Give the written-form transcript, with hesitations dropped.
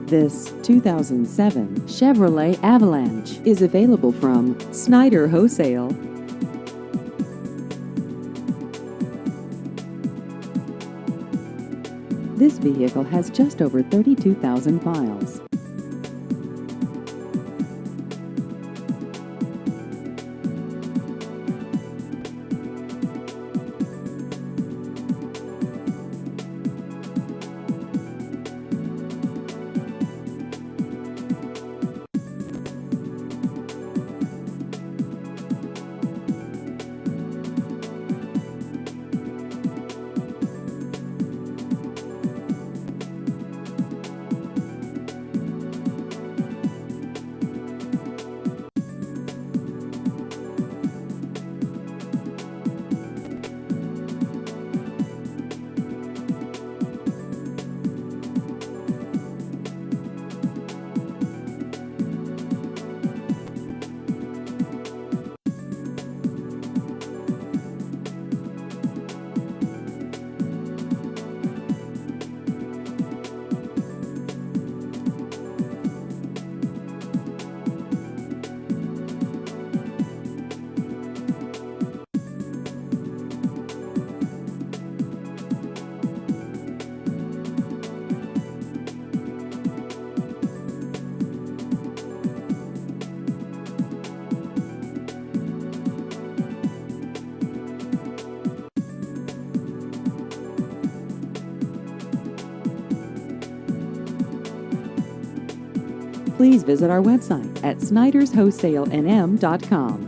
This 2007 Chevrolet Avalanche is available from Sniders Wholesale. This vehicle has just over 32,000 miles. Please visit our website at sniderswholesalenm.com.